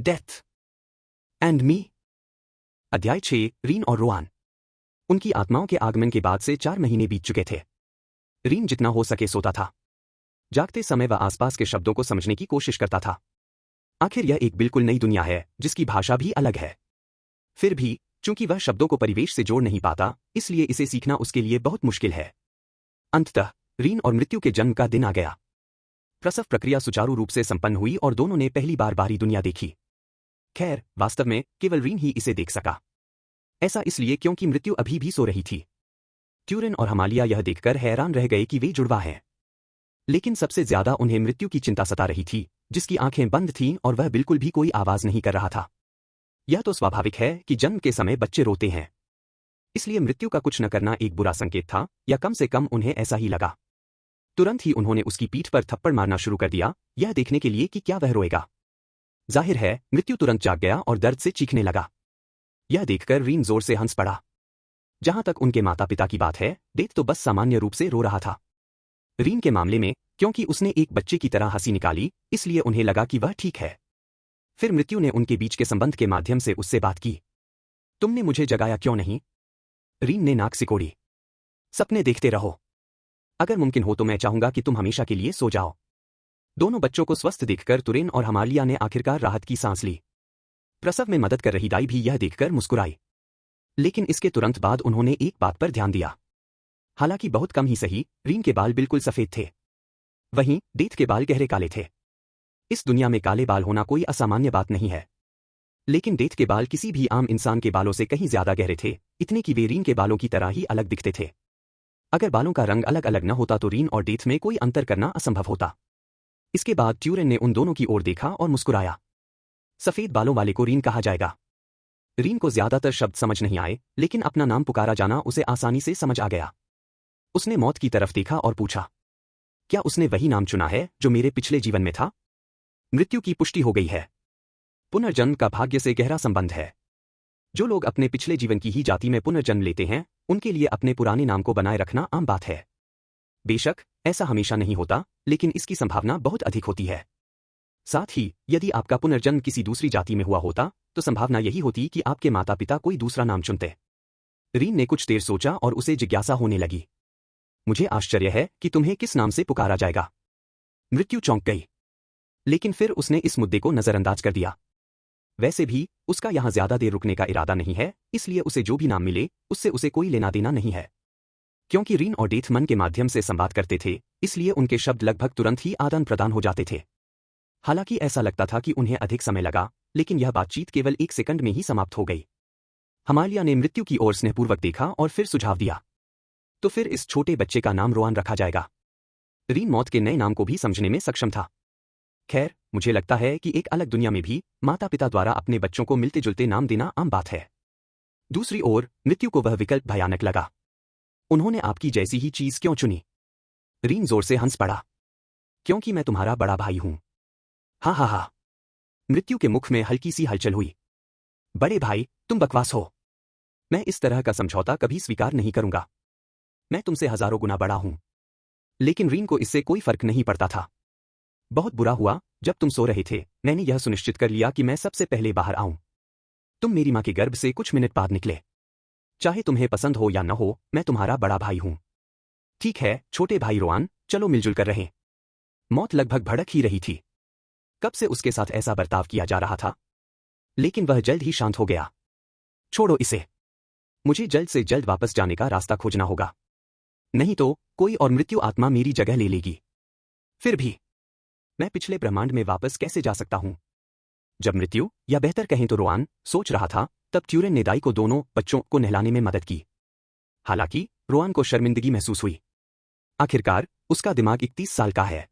Death and me. अध्याय 6। Reign और रोआन। उनकी आत्माओं के आगमन के बाद से 4 महीने बीत चुके थे। रीन जितना हो सके सोता था। जागते समय वह आसपास के शब्दों को समझने की कोशिश करता था। आखिर यह एक बिल्कुल नई दुनिया है जिसकी भाषा भी अलग है। फिर भी चूंकि वह शब्दों को परिवेश से जोड़ नहीं पाता, इसलिए इसे सीखना उसके लिए बहुत मुश्किल है। अंततः रीन और मृत्यु के जन्म का दिन आ गया। प्रसव प्रक्रिया सुचारू रूप से संपन्न हुई और दोनों ने पहली बार बाहरी दुनिया देखी। खैर, वास्तव में केवल रीन ही इसे देख सका। ऐसा इसलिए क्योंकि मृत्यु अभी भी सो रही थी। ट्यूरिन और हमालिया यह देखकर हैरान रह गए कि वे जुड़वा हैं। लेकिन सबसे ज्यादा उन्हें मृत्यु की चिंता सता रही थी, जिसकी आंखें बंद थीं और वह बिल्कुल भी कोई आवाज नहीं कर रहा था। यह तो स्वाभाविक है कि जन्म के समय बच्चे रोते हैं, इसलिए मृत्यु का कुछ न करना एक बुरा संकेत था, या कम से कम उन्हें ऐसा ही लगा। तुरंत ही उन्होंने उसकी पीठ पर थप्पड़ मारना शुरू कर दिया, यह देखने के लिए कि क्या वह रोएगा। जाहिर है मृत्यु तुरंत जाग गया और दर्द से चीखने लगा। यह देखकर रीन जोर से हंस पड़ा। जहां तक उनके माता पिता की बात है, डेथ तो बस सामान्य रूप से रो रहा था। रीन के मामले में क्योंकि उसने एक बच्चे की तरह हंसी निकाली, इसलिए उन्हें लगा कि वह ठीक है। फिर मृत्यु ने उनके बीच के संबंध के माध्यम से उससे बात की। तुमने मुझे जगाया क्यों नहीं? रीन ने नाक सिकोड़ी। सपने देखते रहो। अगर मुमकिन हो तो मैं चाहूंगा कि तुम हमेशा के लिए सो जाओ। दोनों बच्चों को स्वस्थ देखकर तुरेन और हमालिया ने आखिरकार राहत की सांस ली। प्रसव में मदद कर रही दाई भी यह देखकर मुस्कुराई। लेकिन इसके तुरंत बाद उन्होंने एक बात पर ध्यान दिया। हालांकि बहुत कम ही सही, रीन के बाल बिल्कुल सफेद थे। वहीं डेथ के बाल गहरे काले थे। इस दुनिया में काले बाल होना कोई असामान्य बात नहीं है। लेकिन डेथ के बाल किसी भी आम इंसान के बालों से कहीं ज्यादा गहरे थे, इतने कि वे रीन के बालों की तरह ही अलग दिखते थे। अगर बालों का रंग अलग अलग न होता तो रीन और डेथ में कोई अंतर करना असंभव होता। इसके बाद ट्यूरिन ने उन दोनों की ओर देखा और मुस्कुराया। सफेद बालों वाले को रीन कहा जाएगा। रीन को ज्यादातर शब्द समझ नहीं आए, लेकिन अपना नाम पुकारा जाना उसे आसानी से समझ आ गया। उसने मौत की तरफ देखा और पूछा, क्या उसने वही नाम चुना है जो मेरे पिछले जीवन में था? मृत्यु की पुष्टि हो गई है। पुनर्जन्म का भाग्य से गहरा संबंध है। जो लोग अपने पिछले जीवन की ही जाति में पुनर्जन्म लेते हैं, उनके लिए अपने पुराने नाम को बनाए रखना आम बात है। बेशक ऐसा हमेशा नहीं होता, लेकिन इसकी संभावना बहुत अधिक होती है। साथ ही यदि आपका पुनर्जन्म किसी दूसरी जाति में हुआ होता, तो संभावना यही होती कि आपके माता पिता कोई दूसरा नाम चुनते। रीन ने कुछ देर सोचा और उसे जिज्ञासा होने लगी। मुझे आश्चर्य है कि तुम्हें किस नाम से पुकारा जाएगा। मृत्यु चौंक गई, लेकिन फिर उसने इस मुद्दे को नजरअंदाज कर दिया। वैसे भी उसका यहां ज्यादा देर रुकने का इरादा नहीं है, इसलिए उसे जो भी नाम मिले उससे उसे कोई लेना देना नहीं है। क्योंकि रीन और डेथ मन के माध्यम से संवाद करते थे, इसलिए उनके शब्द लगभग तुरंत ही आदान प्रदान हो जाते थे। हालांकि ऐसा लगता था कि उन्हें अधिक समय लगा, लेकिन यह बातचीत केवल 1 सेकंड में ही समाप्त हो गई। हमालिया ने मृत्यु की ओर स्नेहपूर्वक देखा और फिर सुझाव दिया, तो फिर इस छोटे बच्चे का नाम रोआन रखा जाएगा। रीन मौत के नए नाम को भी समझने में सक्षम था। खैर, मुझे लगता है कि एक अलग दुनिया में भी माता पिता द्वारा अपने बच्चों को मिलते जुलते नाम देना आम बात है। दूसरी ओर मृत्यु को वह विकल्प भयानक लगा। उन्होंने आपकी जैसी ही चीज क्यों चुनी? रीन जोर से हंस पड़ा। क्योंकि मैं तुम्हारा बड़ा भाई हूं। हा हा हा। मृत्यु के मुख में हल्की सी हलचल हुई। बड़े भाई, तुम बकवास हो। मैं इस तरह का समझौता कभी स्वीकार नहीं करूंगा। मैं तुमसे हजारों गुना बड़ा हूं। लेकिन रीन को इससे कोई फर्क नहीं पड़ता था। बहुत बुरा हुआ, जब तुम सो रहे थे मैंने यह सुनिश्चित कर लिया कि मैं सबसे पहले बाहर आऊं। तुम मेरी मां के गर्भ से कुछ मिनट बाद निकले। चाहे तुम्हें पसंद हो या न हो, मैं तुम्हारा बड़ा भाई हूं। ठीक है छोटे भाई रोआन, चलो मिलजुल कर रहें। मौत लगभग भड़क ही रही थी। कब से उसके साथ ऐसा बर्ताव किया जा रहा था? लेकिन वह जल्द ही शांत हो गया। छोड़ो इसे। मुझे जल्द से जल्द वापस जाने का रास्ता खोजना होगा। नहीं तो कोई और मृत्यु आत्मा मेरी जगह ले लेगी। फिर भी मैं पिछले ब्रह्मांड में वापस कैसे जा सकता हूं? जब मृत्यु, या बेहतर कहें तो रोआन, सोच रहा था, तब ट्यूरिन ने दाई को दोनों बच्चों को नहलाने में मदद की। हालांकि रोआन को शर्मिंदगी महसूस हुई। आखिरकार उसका दिमाग 31 साल का है।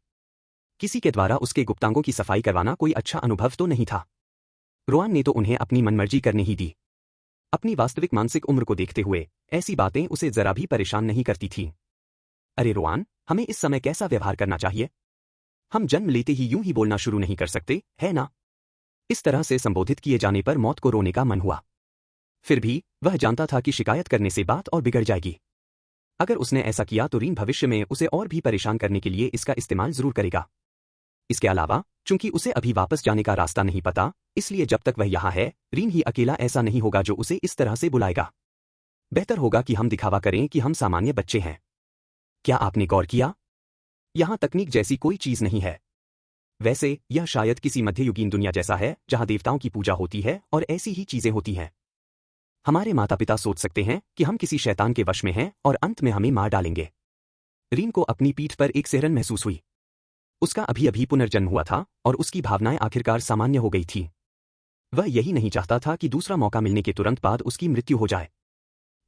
किसी के द्वारा उसके गुप्तांगों की सफाई करवाना कोई अच्छा अनुभव तो नहीं था। रोआन ने तो उन्हें अपनी मनमर्जी करने ही दी। अपनी वास्तविक मानसिक उम्र को देखते हुए ऐसी बातें उसे जरा भी परेशान नहीं करती थीं। अरे रोआन, हमें इस समय कैसा व्यवहार करना चाहिए? हम जन्म लेते ही यूं ही बोलना शुरू नहीं कर सकते, है ना? इस तरह से संबोधित किए जाने पर मौत को रोने का मन हुआ। फिर भी वह जानता था कि शिकायत करने से बात और बिगड़ जाएगी। अगर उसने ऐसा किया तो रीन भविष्य में उसे और भी परेशान करने के लिए इसका इस्तेमाल जरूर करेगा। इसके अलावा चूंकि उसे अभी वापस जाने का रास्ता नहीं पता, इसलिए जब तक वह यहाँ है, रीन ही अकेला ऐसा नहीं होगा जो उसे इस तरह से बुलाएगा। बेहतर होगा कि हम दिखावा करें कि हम सामान्य बच्चे हैं। क्या आपने गौर किया? यहाँ तकनीक जैसी कोई चीज नहीं है। वैसे यह शायद किसी मध्ययुगीन दुनिया जैसा है जहां देवताओं की पूजा होती है और ऐसी ही चीजें होती हैं। हमारे माता पिता सोच सकते हैं कि हम किसी शैतान के वश में हैं और अंत में हमें मार डालेंगे। रीन को अपनी पीठ पर एक सिहरन महसूस हुई। उसका अभी अभी पुनर्जन्म हुआ था और उसकी भावनाएं आखिरकार सामान्य हो गई थी। वह यही नहीं चाहता था कि दूसरा मौका मिलने के तुरंत बाद उसकी मृत्यु हो जाए।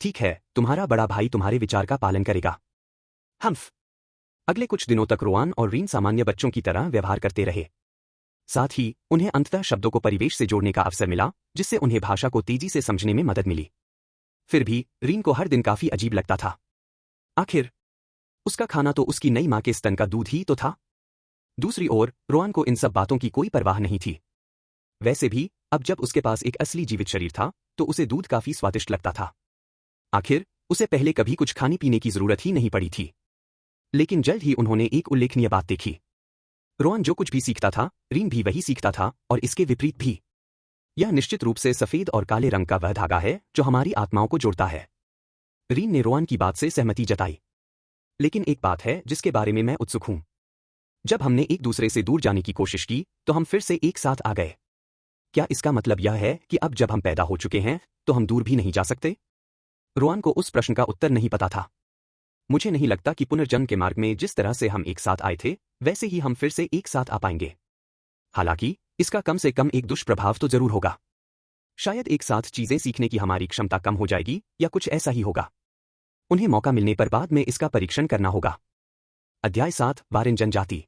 ठीक है, तुम्हारा बड़ा भाई तुम्हारे विचार का पालन करेगा। हम्फ। अगले कुछ दिनों तक रोआन और रीन सामान्य बच्चों की तरह व्यवहार करते रहे। साथ ही उन्हें अंततः शब्दों को परिवेश से जोड़ने का अवसर मिला, जिससे उन्हें भाषा को तेजी से समझने में मदद मिली। फिर भी रीन को हर दिन काफी अजीब लगता था। आखिर उसका खाना तो उसकी नई मां के स्तन का दूध ही तो था। दूसरी ओर रोआन को इन सब बातों की कोई परवाह नहीं थी। वैसे भी अब जब उसके पास एक असली जीवित शरीर था तो उसे दूध काफी स्वादिष्ट लगता था। आखिर उसे पहले कभी कुछ खाने पीने की जरूरत ही नहीं पड़ी थी। लेकिन जल्द ही उन्होंने एक उल्लेखनीय बात देखी। रोआन जो कुछ भी सीखता था, रीन भी वही सीखता था, और इसके विपरीत भी। यह निश्चित रूप से सफेद और काले रंग का वह धागा है जो हमारी आत्माओं को जोड़ता है। रीन ने रोआन की बात से सहमति जताई। लेकिन एक बात है जिसके बारे में मैं उत्सुक हूं। जब हमने एक दूसरे से दूर जाने की कोशिश की तो हम फिर से एक साथ आ गए। क्या इसका मतलब यह है कि अब जब हम पैदा हो चुके हैं तो हम दूर भी नहीं जा सकते? रोआन को उस प्रश्न का उत्तर नहीं पता था। मुझे नहीं लगता कि पुनर्जन्म के मार्ग में जिस तरह से हम एक साथ आए थे वैसे ही हम फिर से एक साथ आ पाएंगे। हालांकि इसका कम से कम एक दुष्प्रभाव तो जरूर होगा। शायद एक साथ चीजें सीखने की हमारी क्षमता कम हो जाएगी या कुछ ऐसा ही होगा। उन्हें मौका मिलने पर बाद में इसका परीक्षण करना होगा। अध्याय 7 वारेन जनजाति।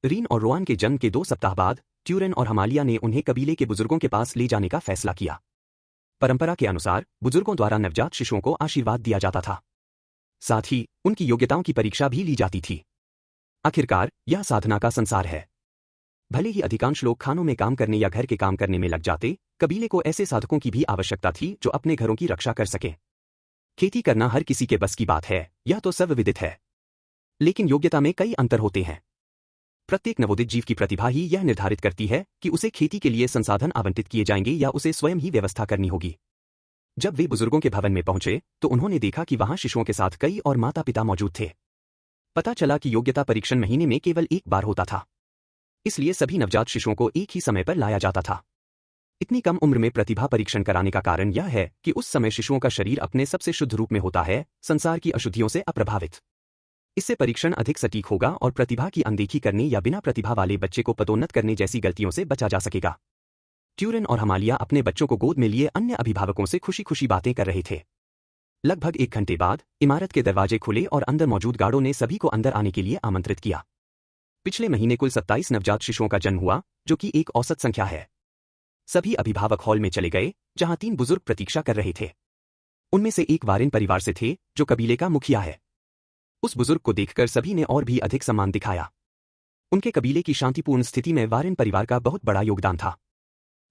रीन और रोआन के जन्म के 2 सप्ताह बाद ट्यूरेन और हमालिया ने उन्हें कबीले के बुजुर्गों के पास ले जाने का फैसला किया। परंपरा के अनुसार बुजुर्गों द्वारा नवजात शिशुओं को आशीर्वाद दिया जाता था। साथ ही उनकी योग्यताओं की परीक्षा भी ली जाती थी। आखिरकार यह साधना का संसार है। भले ही अधिकांश लोग खानों में काम करने या घर के काम करने में लग जाते, कबीले को ऐसे साधकों की भी आवश्यकता थी जो अपने घरों की रक्षा कर सकें। खेती करना हर किसी के बस की बात है, यह तो सर्वविदित है। लेकिन योग्यता में कई अंतर होते हैं। प्रत्येक नवोदित जीव की प्रतिभा ही यह निर्धारित करती है कि उसे खेती के लिए संसाधन आवंटित किए जाएंगे या उसे स्वयं ही व्यवस्था करनी होगी। जब वे बुजुर्गों के भवन में पहुंचे तो उन्होंने देखा कि वहां शिशुओं के साथ कई और माता पिता मौजूद थे। पता चला कि योग्यता परीक्षण महीने में केवल एक बार होता था, इसलिए सभी नवजात शिशुओं को एक ही समय पर लाया जाता था। इतनी कम उम्र में प्रतिभा परीक्षण कराने का कारण यह है कि उस समय शिशुओं का शरीर अपने सबसे शुद्ध रूप में होता है, संसार की अशुद्धियों से अप्रभावित। इससे परीक्षण अधिक सटीक होगा और प्रतिभा की अनदेखी करने या बिना प्रतिभा वाले बच्चे को पदोन्नत करने जैसी गलतियों से बचा जा सकेगा। ट्यूरेन और हमालिया अपने बच्चों को गोद में लिए अन्य अभिभावकों से खुशी खुशी बातें कर रहे थे। लगभग 1 घंटे बाद इमारत के दरवाजे खुले और अंदर मौजूद गार्डों ने सभी को अंदर आने के लिए आमंत्रित किया। पिछले महीने कुल 27 नवजात शिशुओं का जन्म हुआ, जो कि एक औसत संख्या है। सभी अभिभावक हॉल में चले गए, जहां 3 बुजुर्ग प्रतीक्षा कर रहे थे। उनमें से एक वारेन परिवार से थे, जो कबीले का मुखिया है। उस बुजुर्ग को देखकर सभी ने और भी अधिक सम्मान दिखाया। उनके कबीले की शांतिपूर्ण स्थिति में वारेन परिवार का बहुत बड़ा योगदान था।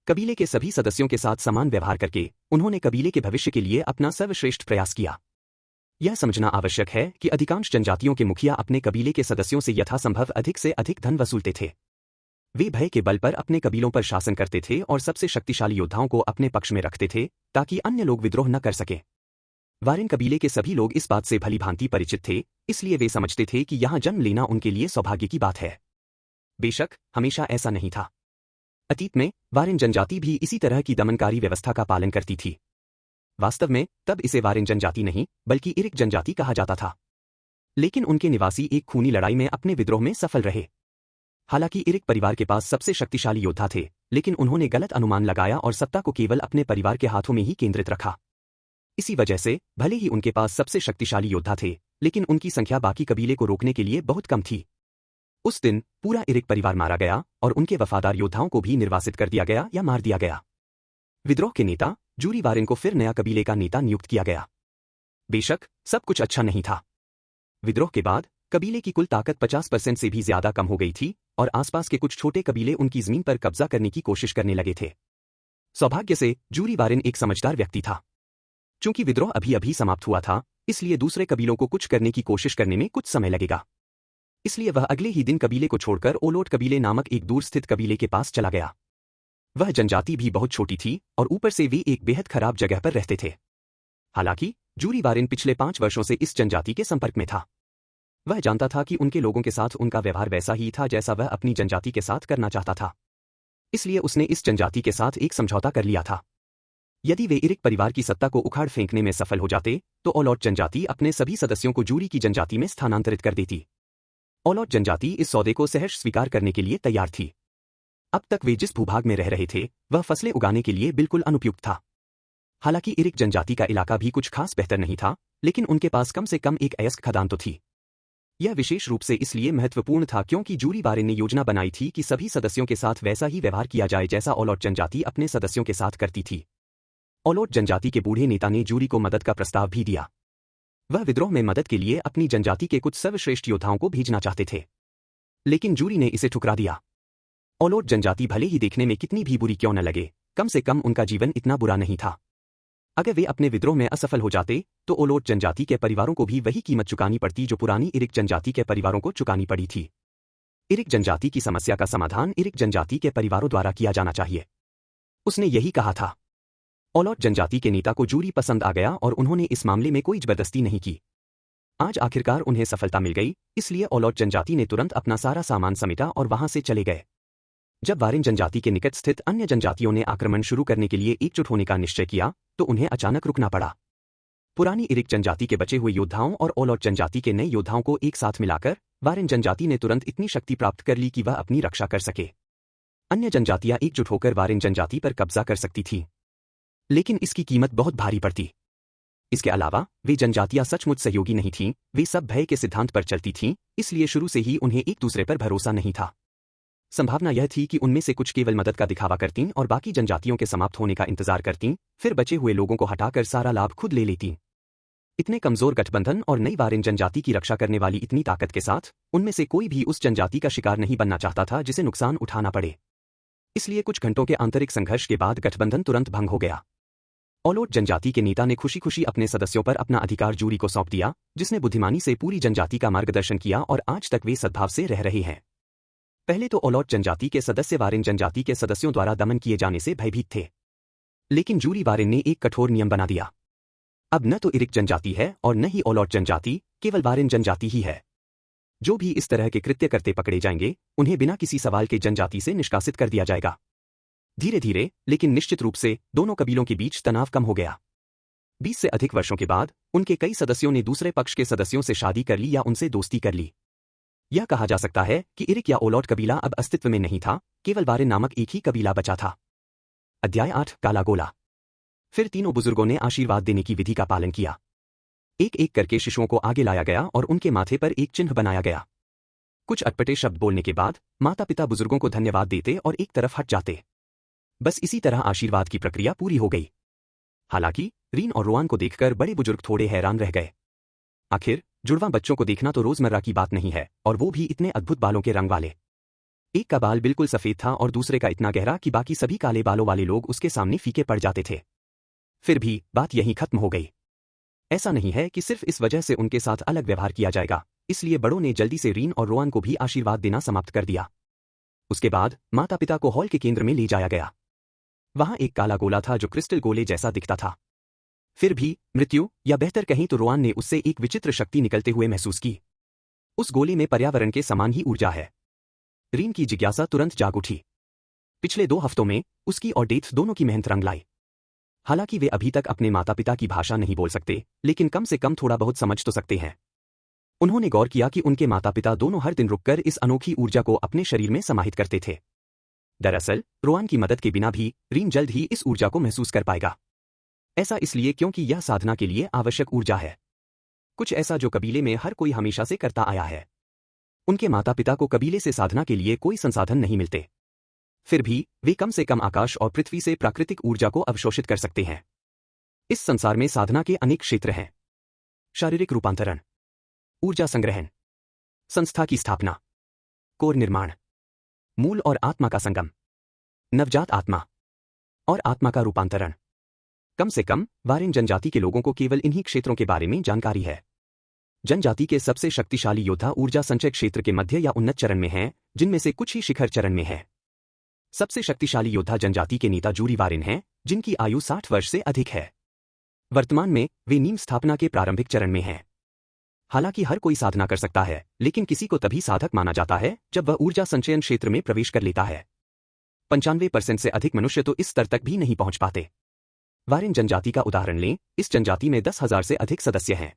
कबीले के सभी सदस्यों के साथ समान व्यवहार करके उन्होंने कबीले के भविष्य के लिए अपना सर्वश्रेष्ठ प्रयास किया। यह समझना आवश्यक है कि अधिकांश जनजातियों के मुखिया अपने कबीले के सदस्यों से यथासंभव अधिक से अधिक धन वसूलते थे। वे भय के बल पर अपने कबीलों पर शासन करते थे और सबसे शक्तिशाली योद्धाओं को अपने पक्ष में रखते थे ताकि अन्य लोग विद्रोह न कर सकें। वारेन कबीले के सभी लोग इस बात से भली भांति परिचित थे, इसलिए वे समझते थे कि यहाँ जन्म लेना उनके लिए सौभाग्य की बात है। बेशक हमेशा ऐसा नहीं था। अतीत में वारेन जनजाति भी इसी तरह की दमनकारी व्यवस्था का पालन करती थी। वास्तव में तब इसे वारेन जनजाति नहीं बल्कि इरिक जनजाति कहा जाता था। लेकिन उनके निवासी एक खूनी लड़ाई में अपने विद्रोह में सफल रहे। हालांकि इरिक परिवार के पास सबसे शक्तिशाली योद्धा थे, लेकिन उन्होंने गलत अनुमान लगाया और सत्ता को केवल अपने परिवार के हाथों में ही केंद्रित रखा। इसी वजह से भले ही उनके पास सबसे शक्तिशाली योद्धा थे, लेकिन उनकी संख्या बाकी कबीले को रोकने के लिए बहुत कम थी। उस दिन पूरा इरिक परिवार मारा गया और उनके वफादार योद्धाओं को भी निर्वासित कर दिया गया या मार दिया गया। विद्रोह के नेता जूरी वारेन को फिर नया कबीले का नेता नियुक्त किया गया। बेशक सब कुछ अच्छा नहीं था। विद्रोह के बाद कबीले की कुल ताकत 50% से भी ज्यादा कम हो गई थी और आसपास के कुछ छोटे कबीले उनकी जमीन पर कब्जा करने की कोशिश करने लगे थे। सौभाग्य से जूरी वारेन एक समझदार व्यक्ति था। चूंकि विद्रोह अभी अभी समाप्त हुआ था, इसलिए दूसरे कबीलों को कुछ करने की कोशिश करने में कुछ समय लगेगा। इसलिए वह अगले ही दिन कबीले को छोड़कर ओलोट कबीले नामक एक दूर स्थित कबीले के पास चला गया। वह जनजाति भी बहुत छोटी थी और ऊपर से वे एक बेहद खराब जगह पर रहते थे। हालांकि जूरी वारेन पिछले 5 वर्षों से इस जनजाति के संपर्क में था। वह जानता था कि उनके लोगों के साथ उनका व्यवहार वैसा ही था जैसा वह अपनी जनजाति के साथ करना चाहता था। इसलिए उसने इस जनजाति के साथ एक समझौता कर लिया था। यदि वे इरिक परिवार की सत्ता को उखाड़ फेंकने में सफल हो जाते तो ओलोट जनजाति अपने सभी सदस्यों को जूरी की जनजाति में स्थानांतरित कर देती। ओलोट जनजाति इस सौदे को सहर्ष स्वीकार करने के लिए तैयार थी। अब तक वे जिस भूभाग में रह रहे थे वह फसलें उगाने के लिए बिल्कुल अनुपयुक्त था। हालांकि इरिक जनजाति का इलाका भी कुछ खास बेहतर नहीं था, लेकिन उनके पास कम से कम एक अयस्क खदान तो थी। यह विशेष रूप से इसलिए महत्वपूर्ण था क्योंकि जूरी वारेन ने योजना बनाई थी कि सभी सदस्यों के साथ वैसा ही व्यवहार किया जाए जैसा ओलोट जनजाति अपने सदस्यों के साथ करती थी। ओलोट जनजाति के बूढ़े नेता ने जूरी को मदद का प्रस्ताव भी दिया। वह विद्रोह में मदद के लिए अपनी जनजाति के कुछ सर्वश्रेष्ठ योद्धाओं को भेजना चाहते थे, लेकिन जूरी ने इसे ठुकरा दिया। ओलोट जनजाति भले ही देखने में कितनी भी बुरी क्यों न लगे, कम से कम उनका जीवन इतना बुरा नहीं था। अगर वे अपने विद्रोह में असफल हो जाते तो ओलोट जनजाति के परिवारों को भी वही कीमत चुकानी पड़ती जो पुरानी इरिक जनजाति के परिवारों को चुकानी पड़ी थी। इरिक जनजाति की समस्या का समाधान इरिक जनजाति के परिवारों द्वारा किया जाना चाहिए, उसने यही कहा था। ओलोट जनजाति के नेता को जूरी पसंद आ गया और उन्होंने इस मामले में कोई जबरदस्ती नहीं की। आज आखिरकार उन्हें सफलता मिल गई, इसलिए ओलोट जनजाति ने तुरंत अपना सारा सामान समेटा और वहां से चले गए। जब वारेन जनजाति के निकट स्थित अन्य जनजातियों ने आक्रमण शुरू करने के लिए एकजुट होने का निश्चय किया तो उन्हें अचानक रुकना पड़ा। पुरानी इरिक जनजाति के बचे हुए योद्धाओं और ओलोट जनजाति के नए योद्धाओं को एक साथ मिलाकर वारेन जनजाति ने तुरंत इतनी शक्ति प्राप्त कर ली कि वह अपनी रक्षा कर सके। अन्य जनजातियां एकजुट होकर वारेन जनजाति पर कब्जा कर सकती थीं, लेकिन इसकी कीमत बहुत भारी पड़ती। इसके अलावा वे जनजातियां सचमुच सहयोगी नहीं थीं, वे सब भय के सिद्धांत पर चलती थीं, इसलिए शुरू से ही उन्हें एक दूसरे पर भरोसा नहीं था। संभावना यह थी कि उनमें से कुछ केवल मदद का दिखावा करतीं और बाकी जनजातियों के समाप्त होने का इंतजार करतीं, फिर बचे हुए लोगों को हटाकर सारा लाभ खुद ले लेतीं। इतने कमजोर गठबंधन और नई वारेन जनजाति की रक्षा करने वाली इतनी ताकत के साथ उनमें से कोई भी उस जनजाति का शिकार नहीं बनना चाहता था जिसे नुकसान उठाना पड़े। इसलिए कुछ घंटों के आंतरिक संघर्ष के बाद गठबंधन तुरंत भंग हो गया। ओलोट जनजाति के नेता ने खुशी खुशी अपने सदस्यों पर अपना अधिकार जूरी को सौंप दिया, जिसने बुद्धिमानी से पूरी जनजाति का मार्गदर्शन किया और आज तक वे सद्भाव से रह रहे हैं। पहले तो ओलोट जनजाति के सदस्य वारेन जनजाति के सदस्यों द्वारा दमन किए जाने से भयभीत थे, लेकिन जूरी वारेन ने एक कठोर नियम बना दिया। अब न तो इरिक जनजाति है और न ही ओलोट जनजाति, केवल वारेन जनजाति ही है। जो भी इस तरह के कृत्य करते पकड़े जाएंगे उन्हें बिना किसी सवाल के जनजाति से निष्कासित कर दिया जाएगा। धीरे धीरे लेकिन निश्चित रूप से दोनों कबीलों के बीच तनाव कम हो गया। 20 से अधिक वर्षों के बाद उनके कई सदस्यों ने दूसरे पक्ष के सदस्यों से शादी कर ली या उनसे दोस्ती कर ली। यह कहा जा सकता है कि इरिक या ओलोट कबीला अब अस्तित्व में नहीं था, केवल वारेन नामक एक ही कबीला बचा था। अध्याय 8 काला गोला। फिर तीनों बुजुर्गों ने आशीर्वाद देने की विधि का पालन किया। एक एक करके शिशुओं को आगे लाया गया और उनके माथे पर एक चिन्ह बनाया गया। कुछ अटपटे शब्द बोलने के बाद माता पिता बुजुर्गों को धन्यवाद देते और एक तरफ हट जाते। बस इसी तरह आशीर्वाद की प्रक्रिया पूरी हो गई। हालांकि रीन और रोआन को देखकर बड़े बुजुर्ग थोड़े हैरान रह गए। आखिर जुड़वां बच्चों को देखना तो रोजमर्रा की बात नहीं है, और वो भी इतने अद्भुत बालों के रंग वाले। एक का बाल बिल्कुल सफेद था और दूसरे का इतना गहरा कि बाकी सभी काले बालों वाले लोग उसके सामने फीके पड़ जाते थे। फिर भी बात यहीं खत्म हो गई। ऐसा नहीं है कि सिर्फ इस वजह से उनके साथ अलग व्यवहार किया जाएगा, इसलिए बड़ों ने जल्दी से रीन और रोआन को भी आशीर्वाद देना समाप्त कर दिया। उसके बाद माता पिता को हॉल के केंद्र में ले जाया गया। वहां एक काला गोला था जो क्रिस्टल गोले जैसा दिखता था। फिर भी मृत्यु, या बेहतर कहीं तो रोआन ने उससे एक विचित्र शक्ति निकलते हुए महसूस की। उस गोले में पर्यावरण के समान ही ऊर्जा है। रीन की जिज्ञासा तुरंत जाग उठी। पिछले 2 हफ्तों में उसकी और डेथ दोनों की मेहनत रंग लाई। हालांकि वे अभी तक अपने माता पिता की भाषा नहीं बोल सकते, लेकिन कम से कम थोड़ा बहुत समझ तो सकते हैं। उन्होंने गौर किया कि उनके माता पिता दोनों हर दिन रुककर इस अनोखी ऊर्जा को अपने शरीर में समाहित करते थे। दरअसल रोआन की मदद के बिना भी रीन जल्द ही इस ऊर्जा को महसूस कर पाएगा। ऐसा इसलिए क्योंकि यह साधना के लिए आवश्यक ऊर्जा है, कुछ ऐसा जो कबीले में हर कोई हमेशा से करता आया है। उनके माता पिता को कबीले से साधना के लिए कोई संसाधन नहीं मिलते, फिर भी वे कम से कम आकाश और पृथ्वी से प्राकृतिक ऊर्जा को अवशोषित कर सकते हैं। इस संसार में साधना के अनेक क्षेत्र हैं। शारीरिक रूपांतरण, ऊर्जा संग्रहण, संस्था की स्थापना, कोर निर्माण, मूल और आत्मा का संगम, नवजात आत्मा और आत्मा का रूपांतरण। कम से कम वारेन जनजाति के लोगों को केवल इन्हीं क्षेत्रों के बारे में जानकारी है। जनजाति के सबसे शक्तिशाली योद्धा ऊर्जा संचय क्षेत्र के मध्य या उन्नत चरण में हैं, जिनमें से कुछ ही शिखर चरण में है। सबसे शक्तिशाली योद्धा जनजाति के नेता जूरी वारिन हैं, जिनकी आयु 60 वर्ष से अधिक है। वर्तमान में वे नीम स्थापना के प्रारंभिक चरण में हैं। हालांकि हर कोई साधना कर सकता है, लेकिन किसी को तभी साधक माना जाता है जब वह ऊर्जा संचयन क्षेत्र में प्रवेश कर लेता है। 95% से अधिक मनुष्य तो इस स्तर तक भी नहीं पहुंच पाते। वारिन जनजाति का उदाहरण लें, इस जनजाति में 10,000 से अधिक सदस्य हैं।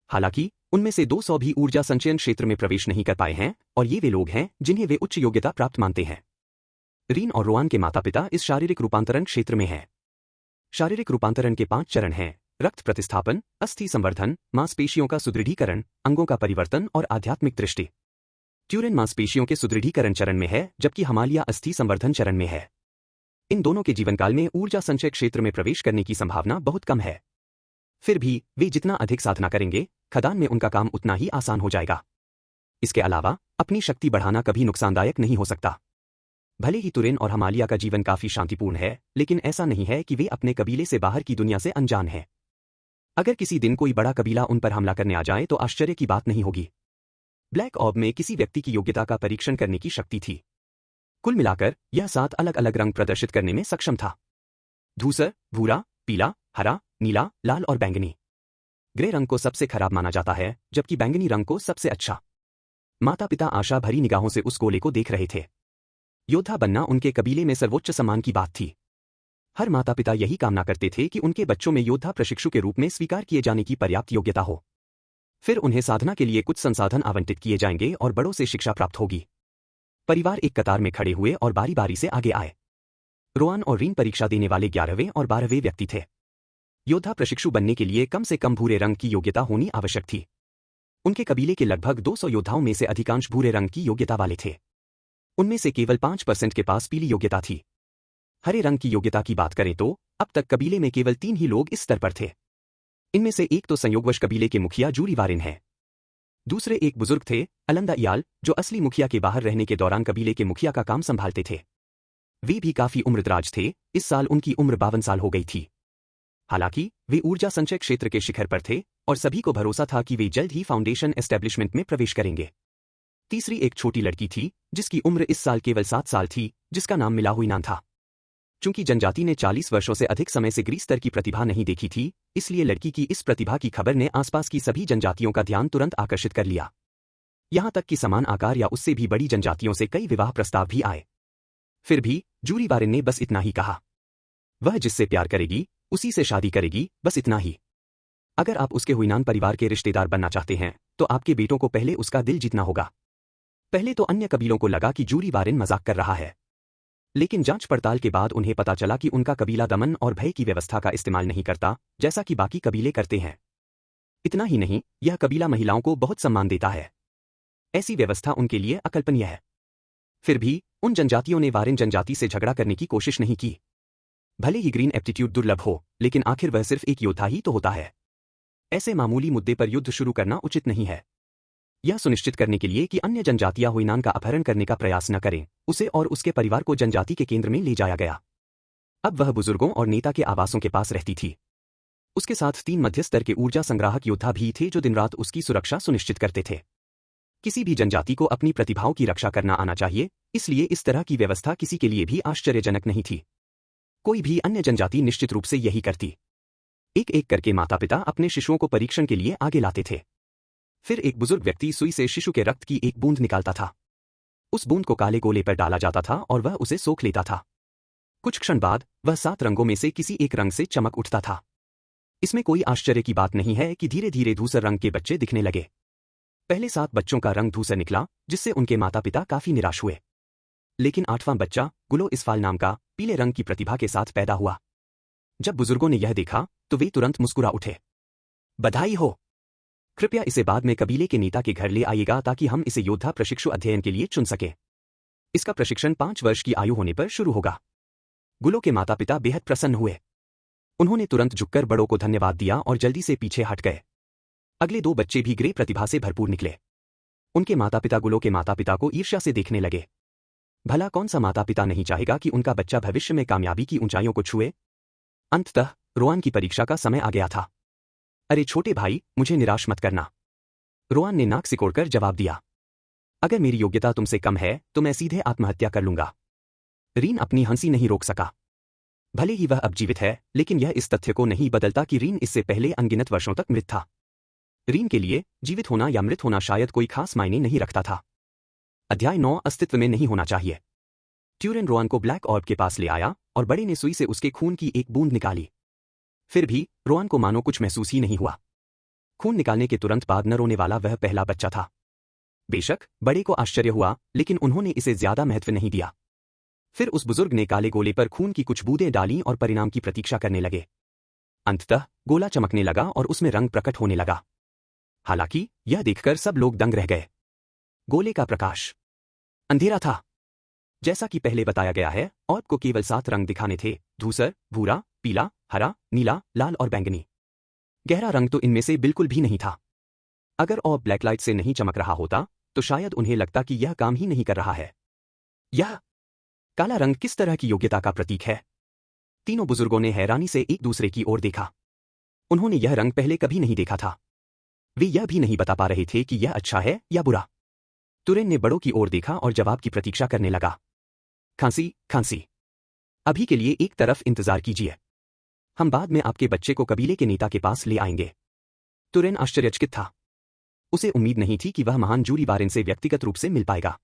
हालांकि उनमें से 200 भी ऊर्जा संचयन क्षेत्र में प्रवेश नहीं कर पाए हैं, और ये वे लोग हैं जिन्हें वे उच्च योग्यता प्राप्त मानते हैं। रीन और रोआन के माता पिता इस शारीरिक रूपांतरण क्षेत्र में हैं। शारीरिक रूपांतरण के 5 चरण हैं: रक्त प्रतिस्थापन, अस्थि संवर्धन, मांसपेशियों का सुदृढ़ीकरण, अंगों का परिवर्तन और आध्यात्मिक दृष्टि। ट्यूरिन मांसपेशियों के सुदृढ़ीकरण चरण में है, जबकि हमालिया अस्थि संवर्धन चरण में है। इन दोनों के जीवनकाल में ऊर्जा संचय क्षेत्र में प्रवेश करने की संभावना बहुत कम है। फिर भी वे जितना अधिक साधना करेंगे, खदान में उनका काम उतना ही आसान हो जाएगा। इसके अलावा अपनी शक्ति बढ़ाना कभी नुकसानदायक नहीं हो सकता। भले ही तुरिन और हमालिया का जीवन काफी शांतिपूर्ण है, लेकिन ऐसा नहीं है कि वे अपने कबीले से बाहर की दुनिया से अनजान हैं। अगर किसी दिन कोई बड़ा कबीला उन पर हमला करने आ जाए तो आश्चर्य की बात नहीं होगी। ब्लैक ऑर्ब में किसी व्यक्ति की योग्यता का परीक्षण करने की शक्ति थी। कुल मिलाकर यह 7 अलग अलग रंग प्रदर्शित करने में सक्षम था: धूसर, भूरा, पीला, हरा, नीला, लाल और बैंगनी। ग्रे रंग को सबसे खराब माना जाता है, जबकि बैंगनी रंग को सबसे अच्छा। माता पिता आशा भरी निगाहों से उस गोले को देख रहे थे। योद्धा बनना उनके कबीले में सर्वोच्च सम्मान की बात थी। हर माता पिता यही कामना करते थे कि उनके बच्चों में योद्धा प्रशिक्षु के रूप में स्वीकार किए जाने की पर्याप्त योग्यता हो। फिर उन्हें साधना के लिए कुछ संसाधन आवंटित किए जाएंगे और बड़ों से शिक्षा प्राप्त होगी। परिवार एक कतार में खड़े हुए और बारी बारी से आगे आए। रोआन और रीन परीक्षा देने वाले 11वें और 12वें व्यक्ति थे। योद्धा प्रशिक्षु बनने के लिए कम से कम भूरे रंग की योग्यता होनी आवश्यक थी। उनके कबीले के लगभग 200 योद्धाओं में से अधिकांश भूरे रंग की योग्यता वाले थे। उनमें से केवल 5% के पास पीली योग्यता थी। हरे रंग की योग्यता की बात करें तो अब तक कबीले में केवल 3 ही लोग इस स्तर पर थे। इनमें से एक तो संयोगवश कबीले के मुखिया जूरी वारिन है। दूसरे एक बुजुर्ग थे, अलंदा इयाल, जो असली मुखिया के बाहर रहने के दौरान कबीले के मुखिया का काम संभालते थे। वे भी काफी उम्रदराज थे, इस साल उनकी उम्र 52 साल हो गई थी। हालांकि वे ऊर्जा संचय क्षेत्र के शिखर पर थे और सभी को भरोसा था कि वे जल्द ही फाउंडेशन एस्टेब्लिशमेंट में प्रवेश करेंगे। तीसरी एक छोटी लड़की थी, जिसकी उम्र इस साल केवल 7 साल थी, जिसका नाम मिलाहुइनान था। चूंकि जनजाति ने 40 वर्षों से अधिक समय से ग्रीस स्तर की प्रतिभा नहीं देखी थी, इसलिए लड़की की इस प्रतिभा की खबर ने आसपास की सभी जनजातियों का ध्यान तुरंत आकर्षित कर लिया। यहां तक कि समान आकार या उससे भी बड़ी जनजातियों से कई विवाह प्रस्ताव भी आए। फिर भी जूरी वारिन ने बस इतना ही कहा। वह जिससे प्यार करेगी उसी से शादी करेगी, बस इतना ही। अगर आप उसके हुइनान परिवार के रिश्तेदार बनना चाहते हैं तो आपके बेटों को पहले उसका दिल जीतना होगा। पहले तो अन्य कबीलों को लगा कि जूरी वारिन मजाक कर रहा है, लेकिन जांच पड़ताल के बाद उन्हें पता चला कि उनका कबीला दमन और भय की व्यवस्था का इस्तेमाल नहीं करता, जैसा कि बाकी कबीले करते हैं। इतना ही नहीं, यह कबीला महिलाओं को बहुत सम्मान देता है। ऐसी व्यवस्था उनके लिए अकल्पनीय है। फिर भी उन जनजातियों ने वारिन जनजाति से झगड़ा करने की कोशिश नहीं की। भले ही ग्रीन एप्टीट्यूड दुर्लभ हो, लेकिन आखिर वह सिर्फ एक योद्धा ही तो होता है। ऐसे मामूली मुद्दे पर युद्ध शुरू करना उचित नहीं है। यह सुनिश्चित करने के लिए कि अन्य जनजातियां हुइनान का अपहरण करने का प्रयास न करें, उसे और उसके परिवार को जनजाति के केंद्र में ले जाया गया। अब वह बुजुर्गों और नेता के आवासों के पास रहती थी। उसके साथ 3 मध्य स्तर के ऊर्जा संग्राहक योद्धा भी थे जो दिन रात उसकी सुरक्षा सुनिश्चित करते थे। किसी भी जनजाति को अपनी प्रतिभाओं की रक्षा करना आना चाहिए, इसलिए इस तरह की व्यवस्था किसी के लिए भी आश्चर्यजनक नहीं थी। कोई भी अन्य जनजाति निश्चित रूप से यही करती। एक एक करके माता पिता अपने शिशुओं को परीक्षण के लिए आगे लाते थे। फिर एक बुजुर्ग व्यक्ति सुई से शिशु के रक्त की एक बूंद निकालता था। उस बूंद को काले गोले पर डाला जाता था और वह उसे सोख लेता था। कुछ क्षण बाद वह 7 रंगों में से किसी एक रंग से चमक उठता था। इसमें कोई आश्चर्य की बात नहीं है कि धीरे धीरे धूसर रंग के बच्चे दिखने लगे। पहले 7 बच्चों का रंग धूसर निकला, जिससे उनके माता पिता काफी निराश हुए। लेकिन 8वां बच्चा गुलो इस्फाल नाम का पीले रंग की प्रतिभा के साथ पैदा हुआ। जब बुजुर्गों ने यह देखा तो वे तुरंत मुस्कुरा उठे। बधाई हो! कृपया इसे बाद में कबीले के नेता के घर ले आइएगा ताकि हम इसे योद्धा प्रशिक्षु अध्ययन के लिए चुन सकें। इसका प्रशिक्षण 5 वर्ष की आयु होने पर शुरू होगा। गुलो के माता पिता बेहद प्रसन्न हुए। उन्होंने तुरंत झुककर बड़ों को धन्यवाद दिया और जल्दी से पीछे हट गए। अगले 2 बच्चे भी ग्रे प्रतिभा से भरपूर निकले। उनके माता पिता गुलो के माता पिता को ईर्ष्या से देखने लगे। भला कौन सा माता पिता नहीं चाहेगा कि उनका बच्चा भविष्य में कामयाबी की ऊंचाइयों को छुए। अंततः रोआन की परीक्षा का समय आ गया था। अरे छोटे भाई, मुझे निराश मत करना। रोआन ने नाक सिकोड़कर जवाब दिया। अगर मेरी योग्यता तुमसे कम है तो मैं सीधे आत्महत्या कर लूंगा। रीन अपनी हंसी नहीं रोक सका। भले ही वह अब जीवित है, लेकिन यह इस तथ्य को नहीं बदलता कि रीन इससे पहले अनगिनत वर्षों तक मृत था। रीन के लिए जीवित होना या मृत होना शायद कोई खास मायने नहीं रखता था। अध्याय 9 अस्तित्व में नहीं होना चाहिए। ट्यूरेन रोआन को ब्लैक ऑर्ब के पास ले आया और बड़े ने सुई से उसके खून की एक बूंद निकाली। फिर भी रोआन को मानो कुछ महसूस ही नहीं हुआ। खून निकालने के तुरंत बाद न रोने वाला वह पहला बच्चा था। बेशक बड़े को आश्चर्य हुआ, लेकिन उन्होंने इसे ज्यादा महत्व नहीं दिया। फिर उस बुजुर्ग ने काले गोले पर खून की कुछ बूंदें डालीं और परिणाम की प्रतीक्षा करने लगे। अंततः गोला चमकने लगा और उसमें रंग प्रकट होने लगा। हालांकि यह देखकर सब लोग दंग रह गए। गोले का प्रकाश अंधेरा था। जैसा कि पहले बताया गया है, ऑर्ब को केवल 7 रंग दिखाने थे: धूसर, भूरा, पीला, हरा, नीला, लाल और बैंगनी। गहरा रंग तो इनमें से बिल्कुल भी नहीं था। अगर ऑर्ब ब्लैक लाइट से नहीं चमक रहा होता तो शायद उन्हें लगता कि यह काम ही नहीं कर रहा है। यह काला रंग किस तरह की योग्यता का प्रतीक है? तीनों बुजुर्गों ने हैरानी से एक दूसरे की ओर देखा। उन्होंने यह रंग पहले कभी नहीं देखा था। वे यह भी नहीं बता पा रहे थे कि यह अच्छा है या बुरा। तुरेन ने बड़ों की ओर देखा और जवाब की प्रतीक्षा करने लगा। खांसी, खांसी। अभी के लिए एक तरफ इंतजार कीजिए। हम बाद में आपके बच्चे को कबीले के नेता के पास ले आएंगे। तुरेन आश्चर्यचकित था। उसे उम्मीद नहीं थी कि वह महान जूरी वारेन से व्यक्तिगत रूप से मिल पाएगा।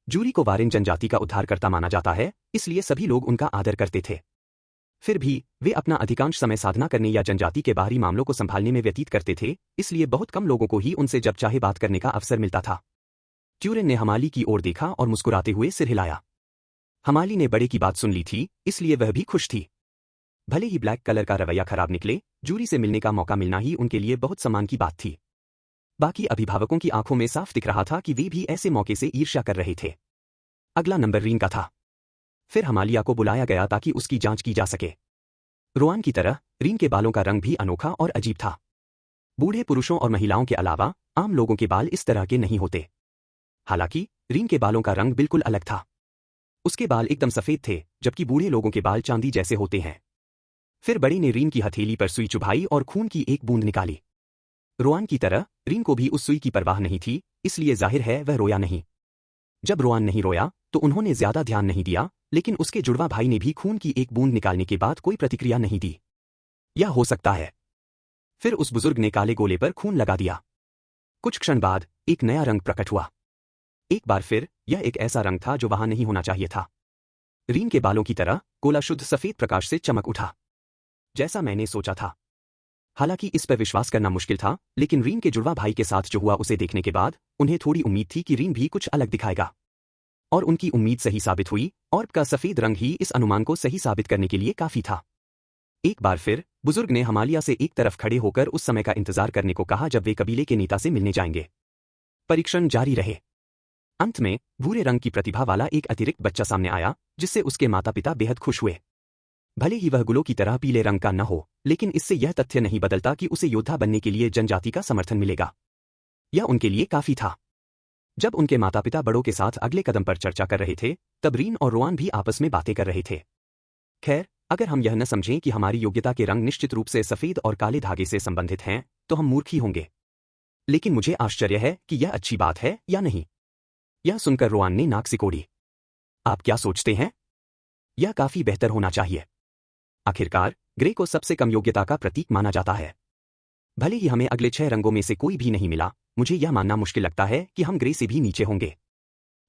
जूरी को वारेन जनजाति का उद्धारकर्ता माना जाता है, इसलिए सभी लोग उनका आदर करते थे। फिर भी वे अपना अधिकांश समय साधना करने या जनजाति के बाहरी मामलों को संभालने में व्यतीत करते थे, इसलिए बहुत कम लोगों को ही उनसे जब चाहे बात करने का अवसर मिलता था। ट्यूरेन ने हमाली की ओर देखा और मुस्कुराते हुए सिर हिलाया। हमाली ने बड़े की बात सुन ली थी, इसलिए वह भी खुश थी। भले ही ब्लैक कलर का रवैया खराब निकले, जूरी से मिलने का मौका मिलना ही उनके लिए बहुत सम्मान की बात थी। बाकी अभिभावकों की आंखों में साफ दिख रहा था कि वे भी ऐसे मौके से ईर्ष्या कर रहे थे। अगला नंबर रीन का था। फिर हमालिया को बुलाया गया ताकि उसकी जांच की जा सके। रोआन की तरह रीन के बालों का रंग भी अनोखा और अजीब था। बूढ़े पुरुषों और महिलाओं के अलावा आम लोगों के बाल इस तरह के नहीं होते। हालांकि रीन के बालों का रंग बिल्कुल अलग था। उसके बाल एकदम सफेद थे, जबकि बूढ़े लोगों के बाल चांदी जैसे होते हैं। फिर बड़े ने रीन की हथेली पर सुई चुभाई और खून की एक बूंद निकाली। रोआन की तरह रीन को भी उस सुई की परवाह नहीं थी, इसलिए जाहिर है वह रोया नहीं। जब रोआन नहीं रोया तो उन्होंने ज्यादा ध्यान नहीं दिया, लेकिन उसके जुड़वा भाई ने भी खून की एक बूंद निकालने के बाद कोई प्रतिक्रिया नहीं दी। यह हो सकता है। फिर उस बुजुर्ग ने काले गोले पर खून लगा दिया। कुछ क्षण बाद एक नया रंग प्रकट हुआ। एक बार फिर यह एक ऐसा रंग था जो वहां नहीं होना चाहिए था। रीन के बालों की तरह गोला शुद्ध सफेद प्रकाश से चमक उठा, जैसा मैंने सोचा था। हालांकि इस पर विश्वास करना मुश्किल था, लेकिन रीन के जुड़वा भाई के साथ जो हुआ उसे देखने के बाद उन्हें थोड़ी उम्मीद थी कि रीन भी कुछ अलग दिखाएगा। और उनकी उम्मीद सही साबित हुई। ऑर्ब का सफेद रंग ही इस अनुमान को सही साबित करने के लिए काफी था। एक बार फिर बुजुर्ग ने हमालिया से एक तरफ खड़े होकर उस समय का इंतजार करने को कहा जब वे कबीले के नेता से मिलने जाएंगे। परीक्षण जारी रहे। अंत में भूरे रंग की प्रतिभा वाला एक अतिरिक्त बच्चा सामने आया, जिससे उसके माता पिता बेहद खुश हुए। भले ही वह गुलों की तरह पीले रंग का न हो, लेकिन इससे यह तथ्य नहीं बदलता कि उसे योद्धा बनने के लिए जनजाति का समर्थन मिलेगा। यह उनके लिए काफी था। जब उनके माता पिता बड़ों के साथ अगले कदम पर चर्चा कर रहे थे, तब रीन और रोआन भी आपस में बातें कर रहे थे। खैर, अगर हम यह न समझें कि हमारी योग्यता के रंग निश्चित रूप से सफेद और काले धागे से संबंधित हैं, तो हम मूर्ख ही होंगे। लेकिन मुझे आश्चर्य है कि यह अच्छी बात है या नहीं। यह सुनकर रोआन ने नाक सिकोड़ी। आप क्या सोचते हैं? यह काफी बेहतर होना चाहिए। आखिरकार ग्रे को सबसे कम योग्यता का प्रतीक माना जाता है। भले ही हमें अगले 6 रंगों में से कोई भी नहीं मिला, मुझे यह मानना मुश्किल लगता है कि हम ग्रे से भी नीचे होंगे।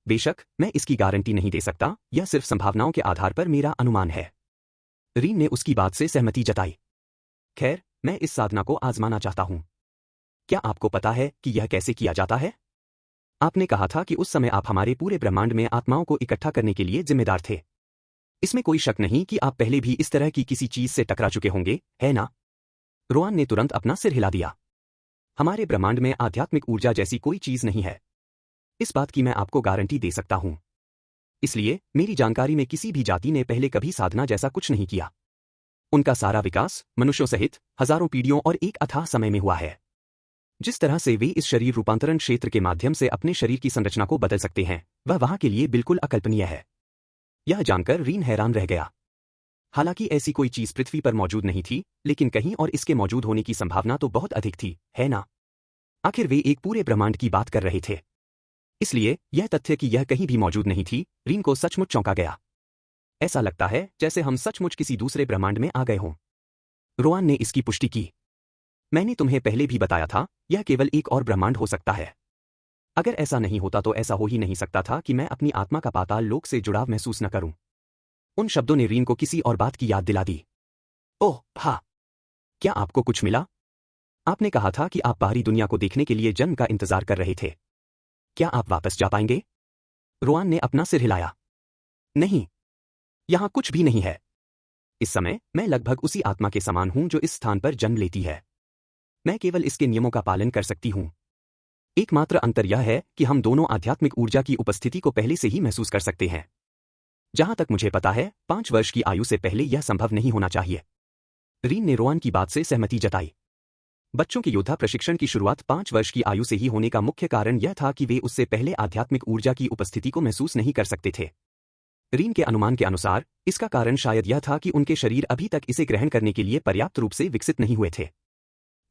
बेशक मैं इसकी गारंटी नहीं दे सकता, यह सिर्फ संभावनाओं के आधार पर मेरा अनुमान है। रीन ने उसकी बात से सहमति जताई। खैर, मैं इस साधना को आजमाना चाहता हूं। क्या आपको पता है कि यह कैसे किया जाता है? आपने कहा था कि उस समय आप हमारे पूरे ब्रह्मांड में आत्माओं को इकट्ठा करने के लिए जिम्मेदार थे। इसमें कोई शक नहीं कि आप पहले भी इस तरह की किसी चीज से टकरा चुके होंगे, है ना? रोआन ने तुरंत अपना सिर हिला दिया। हमारे ब्रह्मांड में आध्यात्मिक ऊर्जा जैसी कोई चीज नहीं है। इस बात की मैं आपको गारंटी दे सकता हूं। इसलिए मेरी जानकारी में किसी भी जाति ने पहले कभी साधना जैसा कुछ नहीं किया। उनका सारा विकास मनुष्यों सहित हजारों पीढ़ियों और एक अथाह समय में हुआ है। जिस तरह से वे इस शरीर रूपांतरण क्षेत्र के माध्यम से अपने शरीर की संरचना को बदल सकते हैं, वह वहां के लिए बिल्कुल अकल्पनीय है। यह जानकर रीन हैरान रह गया। हालांकि ऐसी कोई चीज पृथ्वी पर मौजूद नहीं थी, लेकिन कहीं और इसके मौजूद होने की संभावना तो बहुत अधिक थी, है ना? आखिर वे एक पूरे ब्रह्मांड की बात कर रहे थे। इसलिए यह तथ्य कि यह कहीं भी मौजूद नहीं थी, रीन को सचमुच चौंका गया। ऐसा लगता है जैसे हम सचमुच किसी दूसरे ब्रह्मांड में आ गए हों। रोआन ने इसकी पुष्टि की। मैंने तुम्हें पहले भी बताया था, यह केवल एक और ब्रह्मांड हो सकता है। अगर ऐसा नहीं होता तो ऐसा हो ही नहीं सकता था कि मैं अपनी आत्मा का पाताल लोक से जुड़ाव महसूस न करूं। उन शब्दों ने रीन को किसी और बात की याद दिला दी। ओह हाँ, क्या आपको कुछ मिला? आपने कहा था कि आप बाहरी दुनिया को देखने के लिए जन्म का इंतजार कर रहे थे। क्या आप वापस जा पाएंगे? रोआन ने अपना सिर हिलाया। नहीं, यहां कुछ भी नहीं है। इस समय मैं लगभग उसी आत्मा के समान हूं जो इस स्थान पर जन्म लेती है। मैं केवल इसके नियमों का पालन कर सकती हूं। एकमात्र अंतर यह है कि हम दोनों आध्यात्मिक ऊर्जा की उपस्थिति को पहले से ही महसूस कर सकते हैं। जहां तक मुझे पता है, 5 वर्ष की आयु से पहले यह संभव नहीं होना चाहिए। रीन ने रोआन की बात से सहमति जताई। बच्चों के योद्धा प्रशिक्षण की शुरुआत 5 वर्ष की आयु से ही होने का मुख्य कारण यह था कि वे उससे पहले आध्यात्मिक ऊर्जा की उपस्थिति को महसूस नहीं कर सकते थे। रीन के अनुमान के अनुसार इसका कारण शायद यह था कि उनके शरीर अभी तक इसे ग्रहण करने के लिए पर्याप्त रूप से विकसित नहीं हुए थे।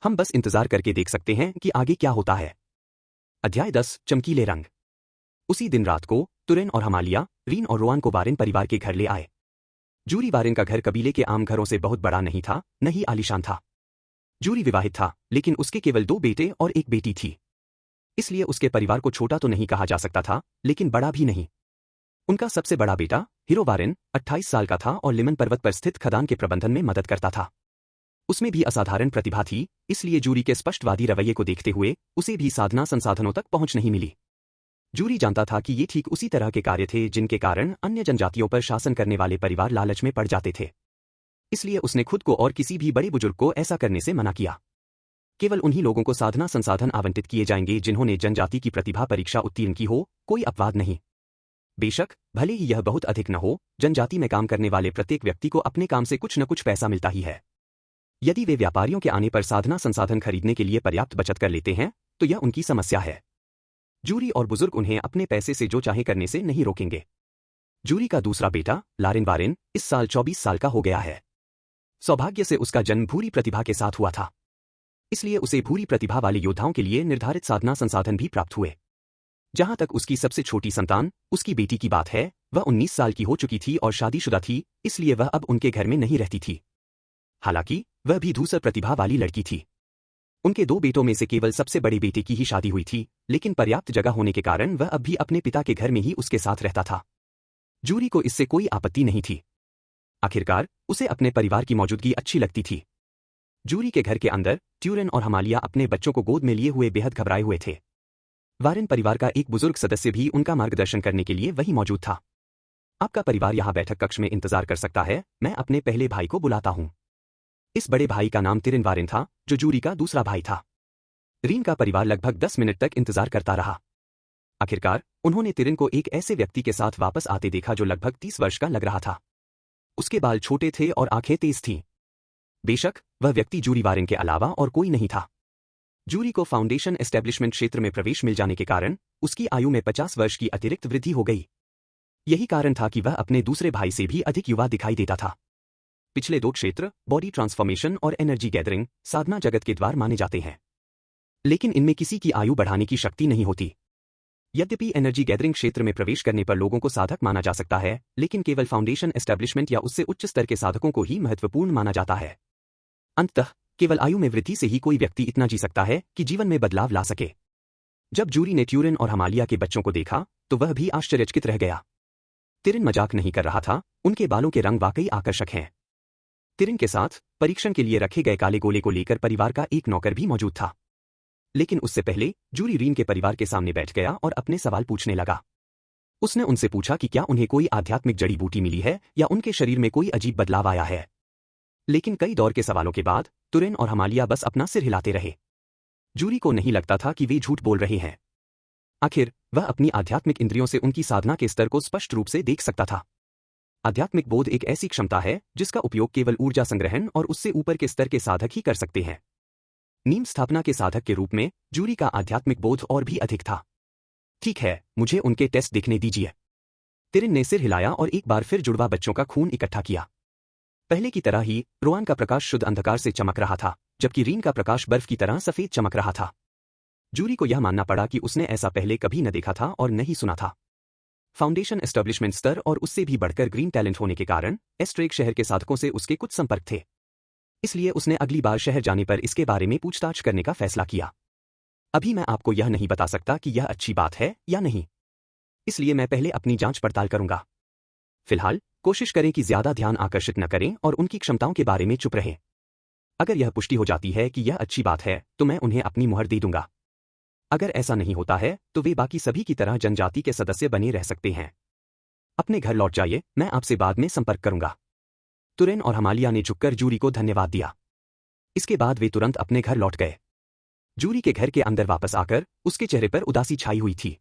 हम बस इंतजार करके देख सकते हैं कि आगे क्या होता है। अध्याय 10 चमकीले रंग। उसी दिन रात को तुरेन और हमालिया रीन और रोआन को वारेन परिवार के घर ले आए। जूरी वारेन का घर कबीले के आम घरों से बहुत बड़ा नहीं था, न ही आलीशान था। जूरी विवाहित था, लेकिन उसके केवल 2 बेटे और एक बेटी थी। इसलिए उसके परिवार को छोटा तो नहीं कहा जा सकता था, लेकिन बड़ा भी नहीं। उनका सबसे बड़ा बेटा हिरो वारेन 28 साल का था और लिमन पर्वत पर स्थित खदान के प्रबंधन में मदद करता था। उसमें भी असाधारण प्रतिभा थी, इसलिए जूरी के स्पष्टवादी रवैये को देखते हुए उसे भी साधना संसाधनों तक पहुंच नहीं मिली। जूरी जानता था कि ये ठीक उसी तरह के कार्य थे जिनके कारण अन्य जनजातियों पर शासन करने वाले परिवार लालच में पड़ जाते थे। इसलिए उसने खुद को और किसी भी बड़े बुजुर्ग को ऐसा करने से मना किया। केवल उन्हीं लोगों को साधना संसाधन आवंटित किए जाएंगे जिन्होंने जनजाति की प्रतिभा परीक्षा उत्तीर्ण की हो, कोई अपवाद नहीं। बेशक भले ही यह बहुत अधिक न हो, जनजाति में काम करने वाले प्रत्येक व्यक्ति को अपने काम से कुछ न कुछ पैसा मिलता ही है। यदि वे व्यापारियों के आने पर साधना संसाधन खरीदने के लिए पर्याप्त बचत कर लेते हैं, तो यह उनकी समस्या है। जूरी और बुजुर्ग उन्हें अपने पैसे से जो चाहे करने से नहीं रोकेंगे। जूरी का दूसरा बेटा लारेन वारेन इस साल 24 साल का हो गया है। सौभाग्य से उसका जन्म भूरी प्रतिभा के साथ हुआ था, इसलिए उसे भूरी प्रतिभा वाले योद्धाओं के लिए निर्धारित साधना संसाधन भी प्राप्त हुए। जहां तक उसकी सबसे छोटी संतान, उसकी बेटी की बात है, वह 19 साल की हो चुकी थी और शादीशुदा थी, इसलिए वह अब उनके घर में नहीं रहती थी। हालांकि वह भी धूसर प्रतिभा वाली लड़की थी। उनके 2 बेटों में से केवल सबसे बड़े बेटे की ही शादी हुई थी, लेकिन पर्याप्त जगह होने के कारण वह अब भी अपने पिता के घर में ही उसके साथ रहता था। जूरी को इससे कोई आपत्ति नहीं थी। आखिरकार उसे अपने परिवार की मौजूदगी अच्छी लगती थी। जूरी के घर के अंदर ट्यूरेन और हमालिया अपने बच्चों को गोद में लिए हुए बेहद घबराए हुए थे। वारेन परिवार का एक बुजुर्ग सदस्य भी उनका मार्गदर्शन करने के लिए वहीं मौजूद था। आपका परिवार यहाँ बैठक कक्ष में इंतजार कर सकता है, मैं अपने पहले भाई को बुलाता हूँ। इस बड़े भाई का नाम तिरिन वारेन था, जो जूरी का दूसरा भाई था। रीन का परिवार लगभग 10 मिनट तक इंतजार करता रहा। आखिरकार उन्होंने तिरिन को एक ऐसे व्यक्ति के साथ वापस आते देखा जो लगभग 30 वर्ष का लग रहा था। उसके बाल छोटे थे और आंखें तेज थीं। बेशक वह व्यक्ति जूरी वारेन के अलावा और कोई नहीं था। जूरी को फाउंडेशन एस्टेब्लिशमेंट क्षेत्र में प्रवेश मिल जाने के कारण उसकी आयु में 50 वर्ष की अतिरिक्त वृद्धि हो गई। यही कारण था कि वह अपने दूसरे भाई से भी अधिक युवा दिखाई देता था। पिछले 2 क्षेत्र बॉडी ट्रांसफॉर्मेशन और एनर्जी गैदरिंग साधना जगत के द्वार माने जाते हैं, लेकिन इनमें किसी की आयु बढ़ाने की शक्ति नहीं होती। यद्यपि एनर्जी गैदरिंग क्षेत्र में प्रवेश करने पर लोगों को साधक माना जा सकता है, लेकिन केवल फाउंडेशन एस्टेब्लिशमेंट या उससे उच्च स्तर के साधकों को ही महत्वपूर्ण माना जाता है। अंततः केवल आयु में वृद्धि से ही कोई व्यक्ति इतना जी सकता है कि जीवन में बदलाव ला सके। जब जूरी ने ट्यूरिन और हमालिया के बच्चों को देखा तो वह भी आश्चर्यचकित रह गया। तिरिन मजाक नहीं कर रहा था, उनके बालों के रंग वाकई आकर्षक हैं। तिरिन के साथ परीक्षण के लिए रखे गए काले गोले को लेकर परिवार का एक नौकर भी मौजूद था। लेकिन उससे पहले जूरी रीन के परिवार के सामने बैठ गया और अपने सवाल पूछने लगा। उसने उनसे पूछा कि क्या उन्हें कोई आध्यात्मिक जड़ी बूटी मिली है या उनके शरीर में कोई अजीब बदलाव आया है। लेकिन कई दौर के सवालों के बाद तुरेन और हमालिया बस अपना सिर हिलाते रहे। जूरी को नहीं लगता था कि वे झूठ बोल रहे हैं। आखिर वह अपनी आध्यात्मिक इंद्रियों से उनकी साधना के स्तर को स्पष्ट रूप से देख सकता था। आध्यात्मिक बोध एक ऐसी क्षमता है जिसका उपयोग केवल ऊर्जा संग्रहण और उससे ऊपर के स्तर के साधक ही कर सकते हैं। नीम स्थापना के साधक के रूप में जूरी का आध्यात्मिक बोध और भी अधिक था। ठीक है, मुझे उनके टेस्ट देखने दीजिए। तिरिन ने सिर हिलाया और एक बार फिर जुड़वा बच्चों का खून इकट्ठा किया। पहले की तरह ही रोआन का प्रकाश शुद्ध अंधकार से चमक रहा था, जबकि रीन का प्रकाश बर्फ की तरह सफेद चमक रहा था। जूरी को यह मानना पड़ा कि उसने ऐसा पहले कभी न देखा था और न ही सुना था। फाउंडेशन एस्टेब्लिशमेंट स्तर और उससे भी बढ़कर ग्रीन टैलेंट होने के कारण एस्ट्रेक शहर के साधकों से उसके कुछ संपर्क थे। इसलिए उसने अगली बार शहर जाने पर इसके बारे में पूछताछ करने का फैसला किया। अभी मैं आपको यह नहीं बता सकता कि यह अच्छी बात है या नहीं, इसलिए मैं पहले अपनी जांच पड़ताल करूंगा। फिलहाल कोशिश करें कि ज्यादा ध्यान आकर्षित न करें और उनकी क्षमताओं के बारे में चुप रहें। अगर यह पुष्टि हो जाती है कि यह अच्छी बात है तो मैं उन्हें अपनी मुहर दे दूंगा। अगर ऐसा नहीं होता है तो वे बाकी सभी की तरह जनजाति के सदस्य बने रह सकते हैं। अपने घर लौट जाइए, मैं आपसे बाद में संपर्क करूंगा। तुरेन और हमालिया ने झुककर जूरी को धन्यवाद दिया। इसके बाद वे तुरंत अपने घर लौट गए। जूरी के घर के अंदर वापस आकर उसके चेहरे पर उदासी छाई हुई थी।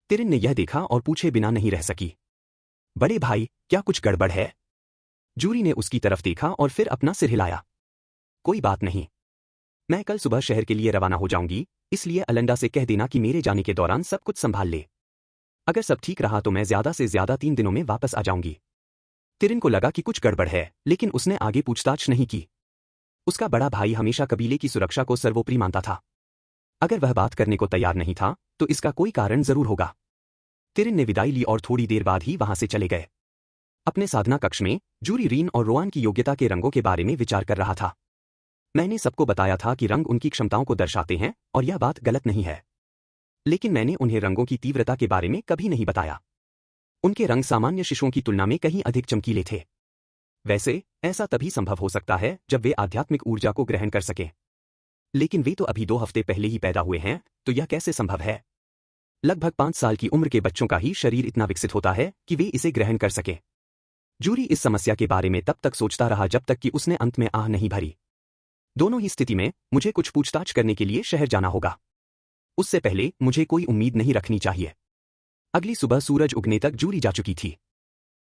तिरिन ने यह देखा और पूछे बिना नहीं रह सकी, बड़े भाई क्या कुछ गड़बड़ है? जूरी ने उसकी तरफ देखा और फिर अपना सिर हिलाया। कोई बात नहीं, मैं कल सुबह शहर के लिए रवाना हो जाऊंगी, इसलिए अलंडा से कह देना कि मेरे जाने के दौरान सब कुछ संभाल ले। अगर सब ठीक रहा तो मैं ज्यादा से ज्यादा 3 दिनों में वापस आ जाऊंगी। तिरिन को लगा कि कुछ गड़बड़ है, लेकिन उसने आगे पूछताछ नहीं की। उसका बड़ा भाई हमेशा कबीले की सुरक्षा को सर्वोपरि मानता था। अगर वह बात करने को तैयार नहीं था तो इसका कोई कारण जरूर होगा। तिरिन ने विदाई ली और थोड़ी देर बाद ही वहां से चले गए। अपने साधना कक्ष में जूरी रीन और रोआन की योग्यता के रंगों के बारे में विचार कर रहा था। मैंने सबको बताया था कि रंग उनकी क्षमताओं को दर्शाते हैं और यह बात गलत नहीं है, लेकिन मैंने उन्हें रंगों की तीव्रता के बारे में कभी नहीं बताया। उनके रंग सामान्य शिशुओं की तुलना में कहीं अधिक चमकीले थे। वैसे ऐसा तभी संभव हो सकता है जब वे आध्यात्मिक ऊर्जा को ग्रहण कर सकें, लेकिन वे तो अभी 2 हफ्ते पहले ही पैदा हुए हैं, तो यह कैसे संभव है? लगभग 5 साल की उम्र के बच्चों का ही शरीर इतना विकसित होता है कि वे इसे ग्रहण कर सके। जूरी इस समस्या के बारे में तब तक सोचता रहा जब तक कि उसने अंत में आह नहीं भरी। दोनों ही स्थिति में मुझे कुछ पूछताछ करने के लिए शहर जाना होगा। उससे पहले मुझे कोई उम्मीद नहीं रखनी चाहिए। अगली सुबह सूरज उगने तक जूरी जा चुकी थी।